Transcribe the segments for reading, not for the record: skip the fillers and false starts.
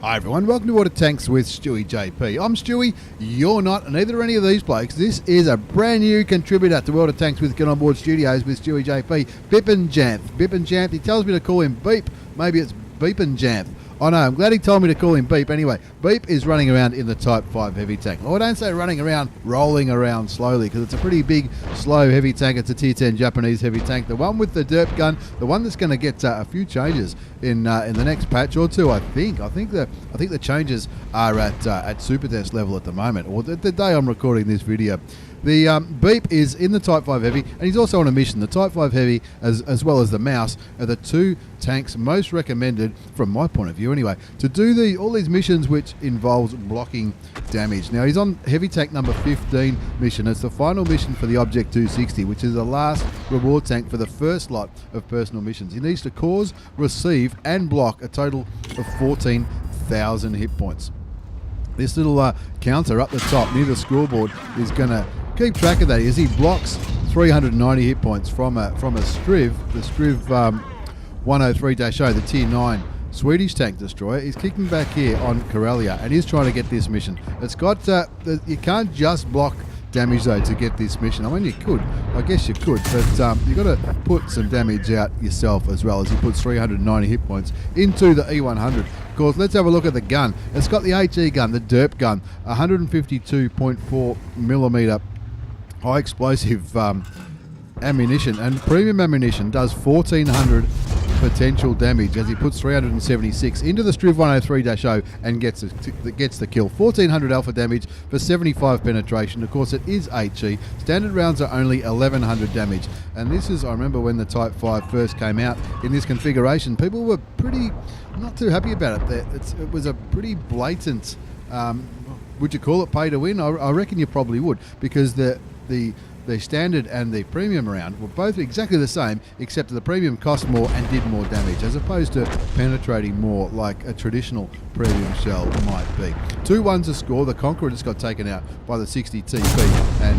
Hi everyone, welcome to Water Tanks with StewiejP. I'm Stewie, you're not, and neither are any of these blokes. This is a brand new contributor to Water Tanks with Get On Board Studios with StewiejP, Bip&Jamp. He tells me to call him Beep, maybe it's Beep&Jamp. I know, I'm glad he told me to call him Beep. Anyway, Beep is running around in the Type 5 heavy tank. Well, I don't say running around, rolling around slowly, because it's a pretty big, slow heavy tank. It's a Tier 10 Japanese heavy tank. The one with the derp gun, the one that's going to get a few changes in the next patch or two, I think. I think the changes are at super test level at the moment, or the day I'm recording this video. The Beep is in the Type 5 Heavy, and he's also on a mission. The Type 5 Heavy, as well as the Mouse, are the two tanks most recommended, from my point of view anyway, to do all these missions which involves blocking damage. Now, he's on Heavy Tank number 15 mission. It's the final mission for the Object 260, which is the last reward tank for the first lot of personal missions. He needs to cause, receive, and block a total of 14,000 hit points. This little counter up the top near the scoreboard is going to keep track of that as he blocks 390 hit points from a Striv, the Striv 103-0, the Tier 9 Swedish tank destroyer. He's kicking back here on Karelia and he's trying to get this mission. It's got you can't just block damage though to get this mission. I mean, you could, I guess you could, but you've got to put some damage out yourself as well, as he puts 390 hit points into the E100. Of course, let's have a look at the gun. It's got the HE gun, the derp gun, 152.4 millimeter high explosive ammunition, and premium ammunition does 1,400 potential damage as he puts 376 into the Striv 103-0 and gets the kill. 1,400 alpha damage for 75 penetration. Of course, it is HE. Standard rounds are only 1,100 damage, and this is, I remember when the Type 5 first came out in this configuration, people were not too happy about it. It was a pretty blatant, would you call it pay to win? I reckon you probably would, because the standard and the premium round were both exactly the same, except that the premium cost more and did more damage, as opposed to penetrating more like a traditional premium shell might be. 2-1 to score. The Conqueror just got taken out by the 60 TP, and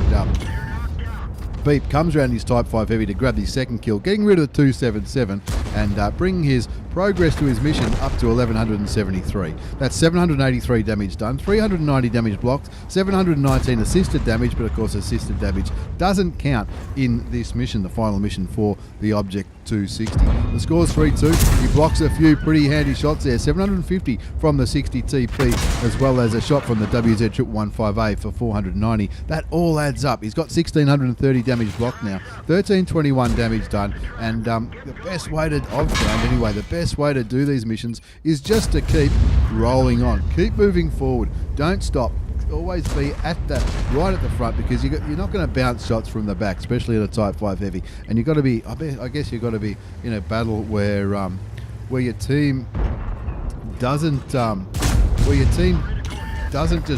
Beep comes around his Type 5 Heavy to grab his second kill, getting rid of the 277 and bringing his progress to his mission up to 1,173. That's 783 damage done, 390 damage blocked, 719 assisted damage, but of course assisted damage doesn't count in this mission, the final mission for the Object 260. The score's 3-2. He blocks a few pretty handy shots there, 750 from the 60 TP, as well as a shot from the WZ115A for 490. That all adds up. He's got 1,630 damage blocked now, 1,321 damage done, and the best way to, I've found anyway, the best way to do these missions is just to keep rolling on. Keep moving forward. Don't stop. Always be right at the front, because you're not going to bounce shots from the back, especially at a Type 5 Heavy. And you've got to be, I guess you've got to be in a battle where your team doesn't just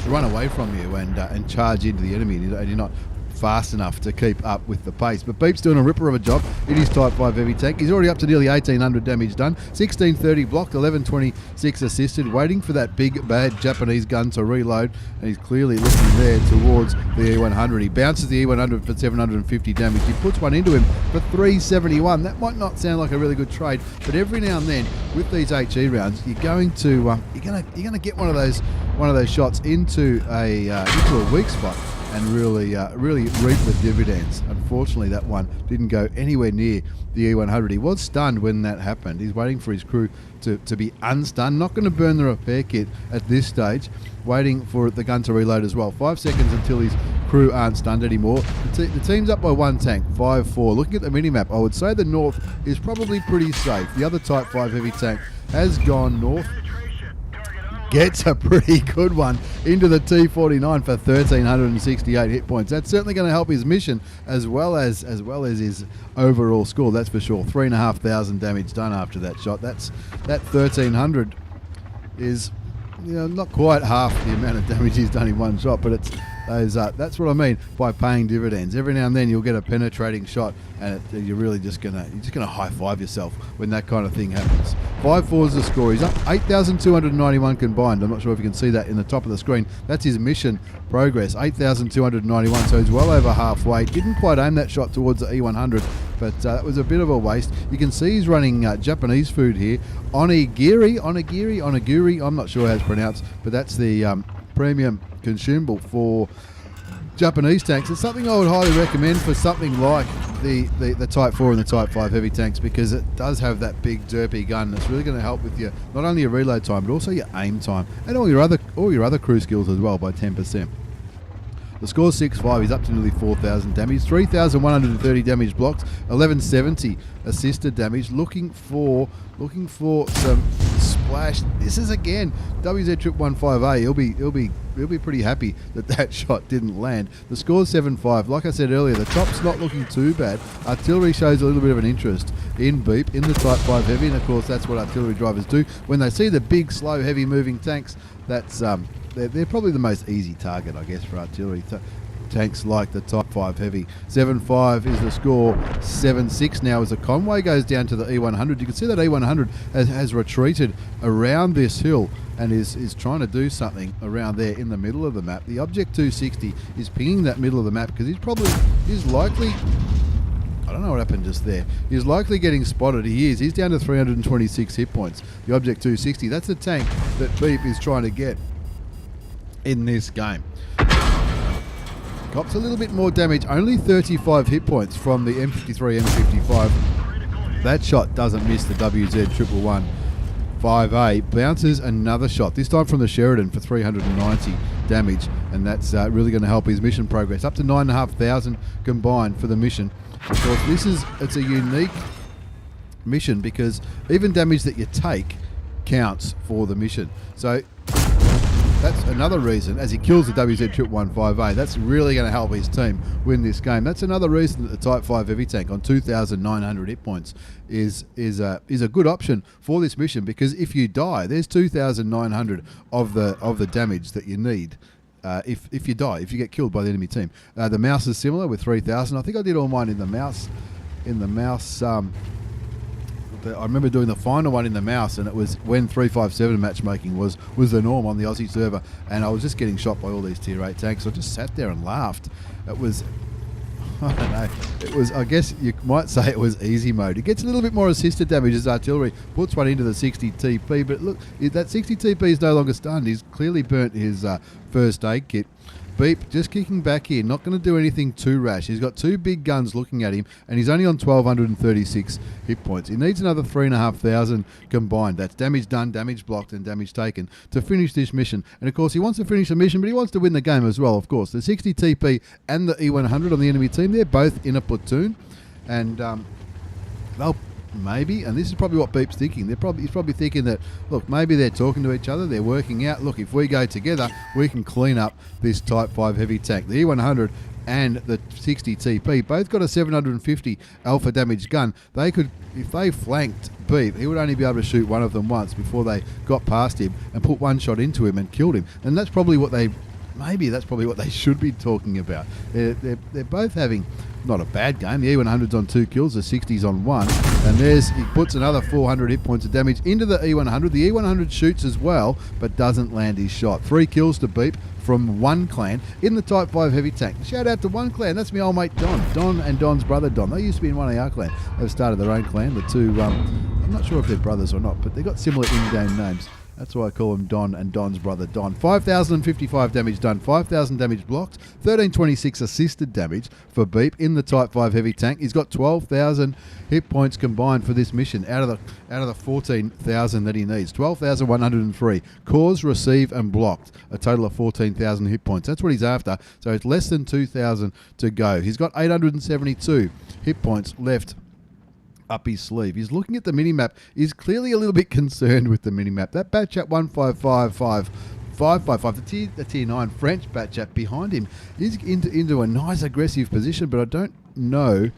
run away from you and charge into the enemy, and you're not fast enough to keep up with the pace. But Beep's doing a ripper of a job in his Type 5 Heavy tank. He's already up to nearly 1,800 damage done, 1,630 blocked, 1,126 assisted, waiting for that big bad Japanese gun to reload, and he's clearly looking there towards the E100. He bounces the E100 for 750 damage. He puts one into him for 371. That might not sound like a really good trade, but every now and then with these HE rounds, you're going to get one of those shots into a weak spot and really reap the dividends. Unfortunately, that one didn't go anywhere near the E100. He was stunned when that happened. He's waiting for his crew to be unstunned. Not going to burn the repair kit at this stage. Waiting for the gun to reload as well. 5 seconds until his crew aren't stunned anymore. The team's up by one tank, 5-4. Looking at the minimap, I would say the north is probably pretty safe. The other Type 5 Heavy tank has gone north. Gets a pretty good one into the T49 for 1,368 hit points. That's certainly going to help his mission as well as his overall score. That's for sure. 3,500 damage done after that shot. That 1,300 is, not quite half the amount of damage he's done in one shot, but it's that's what I mean by paying dividends. Every now and then you'll get a penetrating shot, and you're really just gonna high five yourself when that kind of thing happens. 5-4 is the score. He's up 8,291 combined. I'm not sure if you can see that in the top of the screen. That's his mission progress, 8,291. So he's well over halfway. Didn't quite aim that shot towards the E100. but that was a bit of a waste. You can see he's running Japanese food here. Onigiri, I'm not sure how it's pronounced, but that's the premium consumable for Japanese tanks. It's something I would highly recommend for something like the Type 4 and the Type 5 heavy tanks, because it does have that big derpy gun that's really going to help with your, not only your reload time, but also your aim time and all your other crew skills as well by 10%. The score's 6-5. He's up to nearly 4,000 damage, 3,130 damage blocked, 1170 assisted damage. Looking for some splash. This is again WZ115A. He'll be pretty happy that shot didn't land. The score's 7-5. Like I said earlier, the top's not looking too bad. Artillery shows a little bit of an interest in Beep, in the Type 5 heavy, and of course that's what artillery drivers do when they see the big, slow, heavy moving tanks. That's they're probably the most easy target, I guess, for artillery tanks like the Type 5 heavy. 7-5 is the score. 7-6 now as the Conway goes down to the E100. You can see that E100 has retreated around this hill and is trying to do something around there in the middle of the map. The Object 260 is pinging that middle of the map because he's likely... I don't know what happened just there. He's likely getting spotted. He is. He's down to 326 hit points. The Object 260. That's the tank that Beep is trying to get in this game. Cops a little bit more damage. Only 35 hit points from the M53, M55. That shot doesn't miss the WZ115A. Bounces another shot. This time from the Sheridan for 390 damage. And that's really going to help his mission progress. Up to 9,500 combined for the mission. Of course, it's a unique mission because even damage that you take counts for the mission. So that's another reason, as he kills the WZ115A, that's really going to help his team win this game. That's another reason that the Type 5 heavy tank on 2,900 hit points is a good option for this mission, because if you die, there's 2,900 of the damage that you need. If you die, if you get killed by the enemy team. The mouse is similar with 3,000. I think I did all mine in the mouse. I remember doing the final one in the mouse, and it was when 357 matchmaking was the norm on the Aussie server, and I was just getting shot by all these tier 8 tanks. So I just sat there and laughed. It was... I don't know. It was, I guess you might say it was easy mode. It gets a little bit more assisted damage as artillery puts one into the 60 TP, but look, that 60 TP is no longer stunned. He's clearly burnt his first aid kit. Beep just kicking back here, not going to do anything too rash. He's got two big guns looking at him, and he's only on 1,236 hit points. He needs another 3,500 combined. That's damage done, damage blocked, and damage taken to finish this mission. And of course, he wants to finish the mission, but he wants to win the game as well, of course. The 60 TP and the E100 on the enemy team, they're both in a platoon, and they'll maybe, and this is probably what Beep's thinking. He's probably thinking that, look, maybe they're talking to each other, they're working out, look, if we go together, we can clean up this Type 5 heavy tank. The E100 and the 60 TP both got a 750 alpha damage gun. They could, if they flanked Beep, he would only be able to shoot one of them once before they got past him and put one shot into him and killed him. And that's probably what they should be talking about. They're both having not a bad game. The E100's on 2 kills, the 60's on 1, and he puts another 400 hit points of damage into the E100. The E100 shoots as well, but doesn't land his shot. 3 kills to Beep from one clan in the Type 5 heavy tank. Shout out to one clan. That's my old mate Don and Don's brother Don. They used to be in one of our clan. They've started their own clan. The two, I'm not sure if they're brothers or not, but they've got similar in-game names. That's why I call him Don and Don's brother Don. 5,055 damage done, 5,000 damage blocked, 1,326 assisted damage for Beep in the Type 5 heavy tank. He's got 12,000 hit points combined for this mission out of the 14,000 that he needs. 12,103 cause, receive, and blocked. A total of 14,000 hit points. That's what he's after. So it's less than 2,000 to go. He's got 872 hit points left up his sleeve. He's looking at the minimap. He's clearly a little bit concerned with the minimap. That Batchat 1555555, the tier 9 French Batchat behind him, is into a nice aggressive position, but I don't know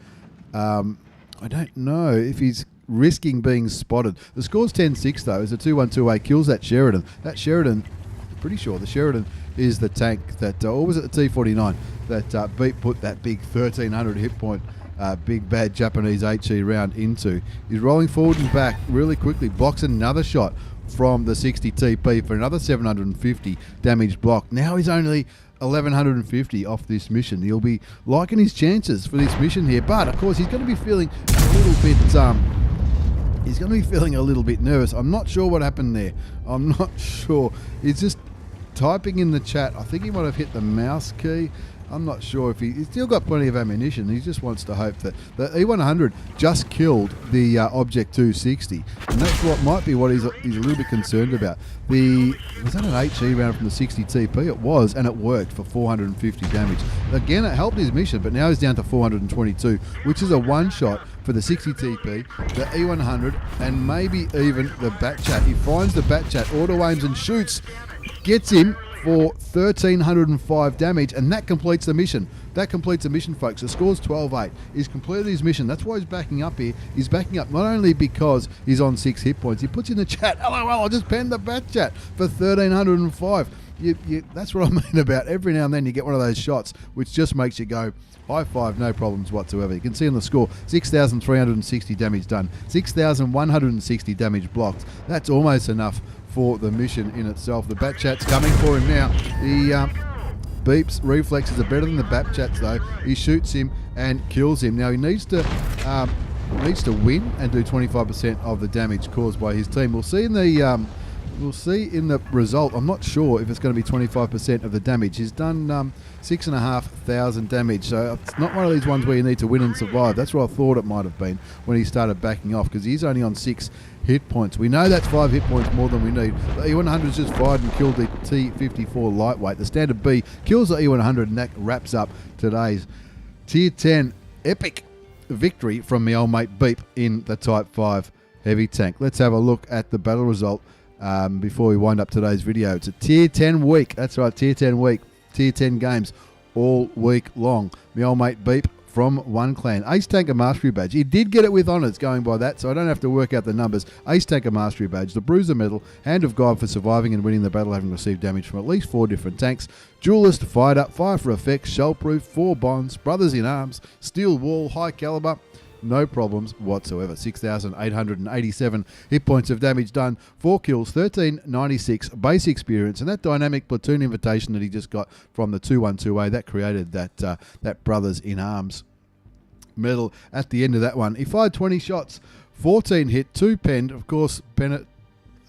if he's risking being spotted. The score's 10-6 though, as the 212A kills that Sheridan. That Sheridan, I'm pretty sure the Sheridan is the tank that, or was it the T49 that Beep put that big 1,300 hit point big bad Japanese HE round into. He's rolling forward and back really quickly, blocks another shot from the 60 TP for another 750 damage blocked. Now he's only 1150 off this mission. He'll be liking his chances for this mission here, but of course he's going to be feeling a little bit nervous. I'm not sure what happened there. I'm not sure. He's just typing in the chat. I think he might have hit the mouse key. I'm not sure if he's still got plenty of ammunition. He just wants to hope that the E100 just killed the Object 260, and that's what might be what he's a little bit concerned about. Was that an HE round from the 60 TP? It was, and it worked for 450 damage. Again, it helped his mission, but now he's down to 422, which is a one-shot for the 60 TP, the E100, and maybe even the Batchat. He finds the Batchat, auto-aims and shoots, gets him for 1,305 damage, and that completes the mission. That completes the mission, folks. The score's 12-8. He's completed his mission. That's why he's backing up here. He's backing up not only because he's on 6 hit points. He puts in the chat, LOL, I just penned the Batchat for 1,305. That's what I mean about every now and then you get one of those shots which just makes you go, high five, no problems whatsoever. You can see on the score, 6,360 damage done, 6,160 damage blocked. That's almost enough for the mission in itself. The Batchat's coming for him now. The Beep's reflexes are better than the Batchat's though. He shoots him and kills him. Now he needs to win and do 25% of the damage caused by his team. We'll see in the result. I'm not sure if it's going to be 25% of the damage. He's done 6,500 damage, so it's not one of these ones where you need to win and survive. That's what I thought it might have been when he started backing off, because he's only on 6 hit points. We know that's 5 hit points more than we need. The E100's just fired and killed the T54 lightweight. The standard B kills the E100, and that wraps up today's Tier 10 epic victory from my old mate Beep in the Type 5 heavy tank. Let's have a look at the battle result before we wind up today's video. It's a Tier 10 week. That's right, Tier 10 week. Tier 10 games all week long. My old mate Beep from One Clan. Ace Tanker Mastery Badge. He did get it with honours going by that, so I don't have to work out the numbers. Ace Tanker Mastery Badge, the Bruiser Medal, Hand of God for surviving and winning the battle having received damage from at least 4 different tanks, Duelist, Fighter, Fire for Effects, Shellproof, 4 Bonds, Brothers in Arms, Steel Wall, High Caliber. No problems whatsoever. 6,887 hit points of damage done, 4 kills, 1,396 base experience, and that dynamic platoon invitation that he just got from the 212A, that created that Brothers in Arms medal at the end of that one. He fired 20 shots, 14 hit, 2 penned. Of course,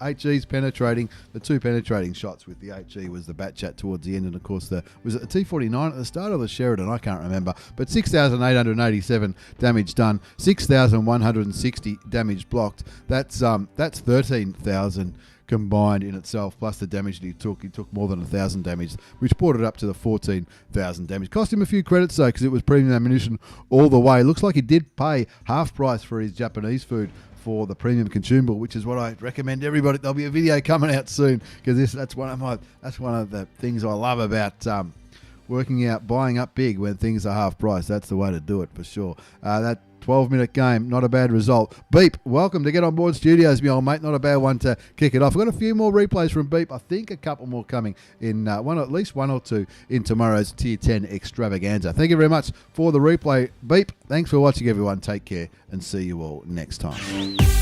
HE's penetrating. The 2 penetrating shots with the HE was the Batchat towards the end, and of course was it the T49 at the start of the Sheridan? I can't remember. But 6,887 damage done, 6,160 damage blocked. That's 13,000 combined in itself, plus the damage that he took. He took more than 1,000 damage, which brought it up to the 14,000 damage. Cost him a few credits though, because it was premium ammunition all the way. Looks like he did pay half price for his Japanese food for the premium consumable, which is what I recommend everybody. There'll be a video coming out soon, because that's one of the things I love about buying up big when things are half price. That's the way to do it for sure. That 12-minute game, not a bad result. Beep, welcome to Get On Board Studios, my old mate. Not a bad one to kick it off. I've got a few more replays from Beep. I think a couple more coming in, at least one or two in tomorrow's Tier 10 extravaganza. Thank you very much for the replay, Beep. Thanks for watching, everyone. Take care, and see you all next time.